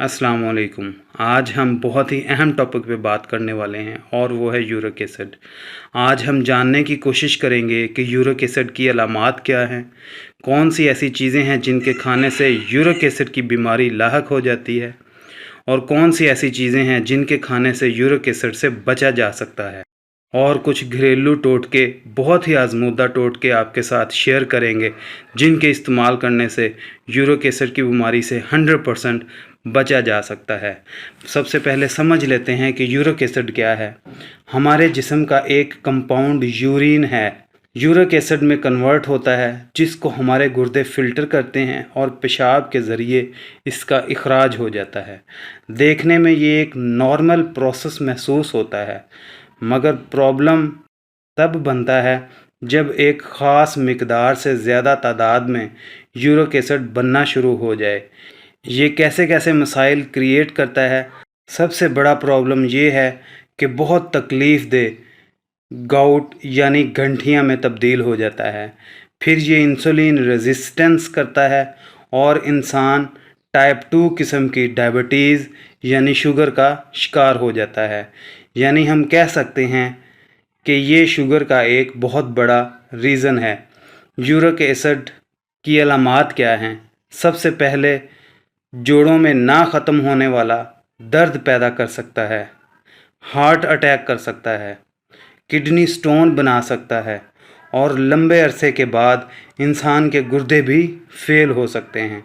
अस्सलाम वालेकुम। आज हम बहुत ही अहम टॉपिक पे बात करने वाले हैं और वो है यूरिक एसिड। आज हम जानने की कोशिश करेंगे कि यूरिक एसिड की अलामात क्या हैं, कौन सी ऐसी चीज़ें हैं जिनके खाने से यूरिक एसिड की बीमारी लाहक हो जाती है और कौन सी ऐसी चीज़ें हैं जिनके खाने से यूरिक एसिड से बचा जा सकता है। और कुछ घरेलू टोटके, बहुत ही आजमूदा टोटके आपके साथ शेयर करेंगे जिनके इस्तेमाल करने से यूरिक एसिड की बीमारी से 100% बचा जा सकता है। सबसे पहले समझ लेते हैं कि यूरिक एसिड क्या है। हमारे जिस्म का एक कंपाउंड यूरिन है, यूरिक एसिड में कन्वर्ट होता है, जिसको हमारे गुर्दे फ़िल्टर करते हैं और पेशाब के ज़रिए इसका इखराज हो जाता है। देखने में ये एक नॉर्मल प्रोसेस महसूस होता है, मगर प्रॉब्लम तब बनता है जब एक ख़ास मिकदार से ज़्यादा तादाद में यूरिक एसिड बनना शुरू हो जाए। ये कैसे कैसे मसाइल क्रिएट करता है। सबसे बड़ा प्रॉब्लम ये है कि बहुत तकलीफ़ दे गाउट यानी गंठिया में तब्दील हो जाता है। फिर ये इंसुलिन रेजिस्टेंस करता है और इंसान टाइप 2 किस्म की डायबिटीज़ यानी शुगर का शिकार हो जाता है। यानी हम कह सकते हैं कि ये शुगर का एक बहुत बड़ा रीज़न है। यूरिक एसिड की अलामात क्या हैं? सबसे पहले जोड़ों में ना ख़त्म होने वाला दर्द पैदा कर सकता है, हार्ट अटैक कर सकता है, किडनी स्टोन बना सकता है और लंबे अरसे के बाद इंसान के गुर्दे भी फेल हो सकते हैं।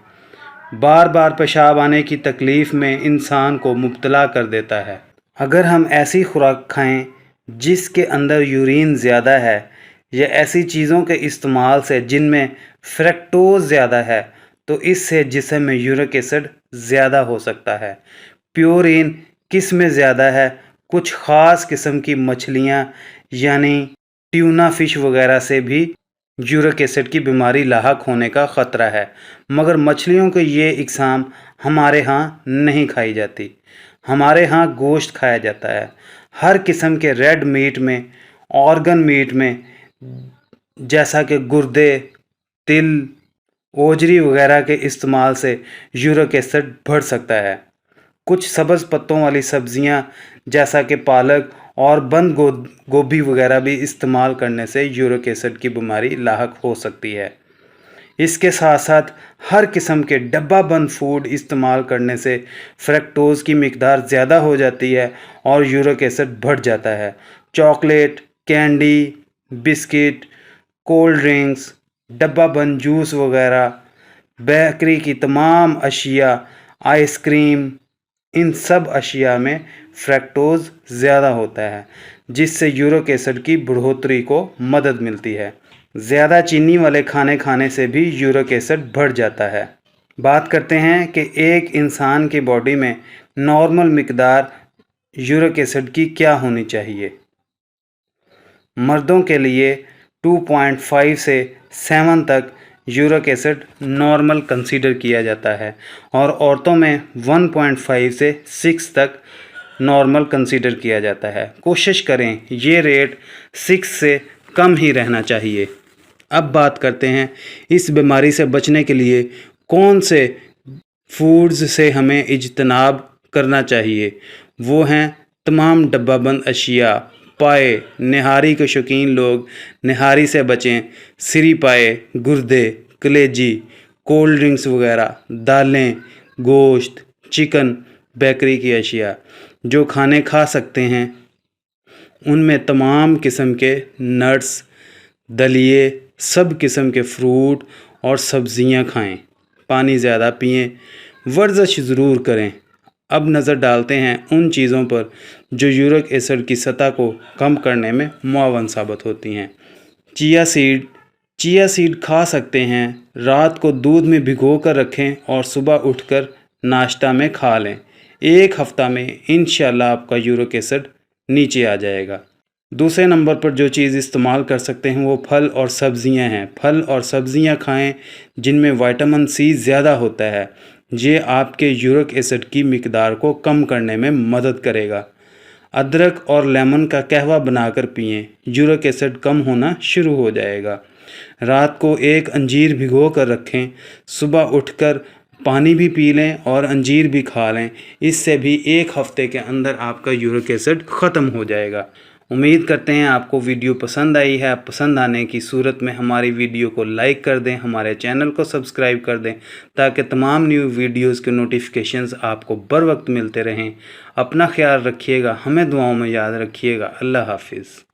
बार बार पेशाब आने की तकलीफ़ में इंसान को मुब्तला कर देता है। अगर हम ऐसी खुराक खाएं जिसके अंदर यूरिन ज़्यादा है या ऐसी चीज़ों के इस्तेमाल से जिनमें फ्रक्टोज़ ज़्यादा है, तो इससे जिस्म में यूरिक एसिड ज़्यादा हो सकता है। प्योरीन किस में ज़्यादा है? कुछ ख़ास किस्म की मछलियाँ यानी ट्यूना फ़िश वगैरह से भी यूरिक एसिड की बीमारी लाहक होने का ख़तरा है, मगर मछलियों के ये इकसाम हमारे यहाँ नहीं खाई जाती। हमारे यहाँ गोश्त खाया जाता है। हर किस्म के रेड मीट में, ऑर्गन मीट में, जैसा कि गुर्दे, तिल, ओजरी वगैरह के इस्तेमाल से यूरिक एसिड बढ़ सकता है। कुछ सब्ज़ पत्तों वाली सब्ज़ियाँ जैसा कि पालक और बंद गोभी वगैरह भी इस्तेमाल करने से यूरिक एसिड की बीमारी लाहक हो सकती है। इसके साथ साथ हर किस्म के डब्बा बंद फूड इस्तेमाल करने से फ्रक्टोज़ की मिकदार ज़्यादा हो जाती है और यूरिक एसिड बढ़ जाता है। Chocolate, candy, biscuit, cold drinks, डब्बा बंद जूस वगैरह, बेकरी की तमाम अशिया, आइसक्रीम, इन सब अशिया में फ्रक्टोज़ ज़्यादा होता है, जिससे यूरिक एसिड की बढ़ोतरी को मदद मिलती है। ज़्यादा चीनी वाले खाने खाने से भी यूरिक एसिड बढ़ जाता है। बात करते हैं कि एक इंसान की बॉडी में नॉर्मल मिकदार यूरिक एसिड की क्या होनी चाहिए। मर्दों के लिए 2.5 से 7 तक यूरिक एसिड नॉर्मल कंसीडर किया जाता है और औरतों में 1.5 से 6 तक नॉर्मल कंसीडर किया जाता है। कोशिश करें ये रेट 6 से कम ही रहना चाहिए। अब बात करते हैं इस बीमारी से बचने के लिए कौन से फूड्स से हमें इज्तनाब करना चाहिए। वो हैं तमाम डब्बाबंद अशिया, पाए, निहारी के शौकीन लोग निहारी से बचें। सिरी पाए, गुर्दे, कलेजी, कोल्ड ड्रिंक्स वगैरह, दालें, गोश्त, चिकन, बेकरी की अशिया जो खाने खा सकते हैं उनमें तमाम किस्म के नट्स, दलिए, सब किस्म के फ्रूट और सब्ज़ियां खाएं। पानी ज़्यादा पिएं, वर्जिश ज़रूर करें। अब नज़र डालते हैं उन चीज़ों पर जो यूरिक एसिड की सतह को कम करने में मुआवन साबित होती हैं। चिया सीड खा सकते हैं। रात को दूध में भिगो कर रखें और सुबह उठकर नाश्ता में खा लें। एक हफ़्ता में इंशाल्लाह आपका यूरिक एसिड नीचे आ जाएगा। दूसरे नंबर पर जो चीज़ इस्तेमाल कर सकते हैं वो फल और सब्ज़ियां हैं। फल और सब्ज़ियां खाएं जिनमें विटामिन सी ज़्यादा होता है। ये आपके यूरिक एसिड की मिकदार को कम करने में मदद करेगा। अदरक और लेमन का कहवा बनाकर पिएं, यूरिक एसिड कम होना शुरू हो जाएगा। रात को एक अंजीर भिगो कर रखें, सुबह उठकर پانی بھی پی لیں اور انجیر بھی کھا لیں، اس سے بھی 1 ہفتے کے اندر آپ کا یورک ایسڈ ختم ہو جائے گا۔ امید کرتے ہیں آپ کو ویڈیو پسند آئی ہے۔ پسند آنے کی صورت میں ہماری ویڈیو کو لائک کر دیں، ہمارے چینل کو سبسکرائب کر دیں تاکہ تمام نیو ویڈیوز کے نوٹیفیکیشنز آپ کو بر وقت ملتے رہیں۔ اپنا خیال رکھیے گا، ہمیں دعاؤں میں یاد رکھیے گا۔ اللہ حافظ۔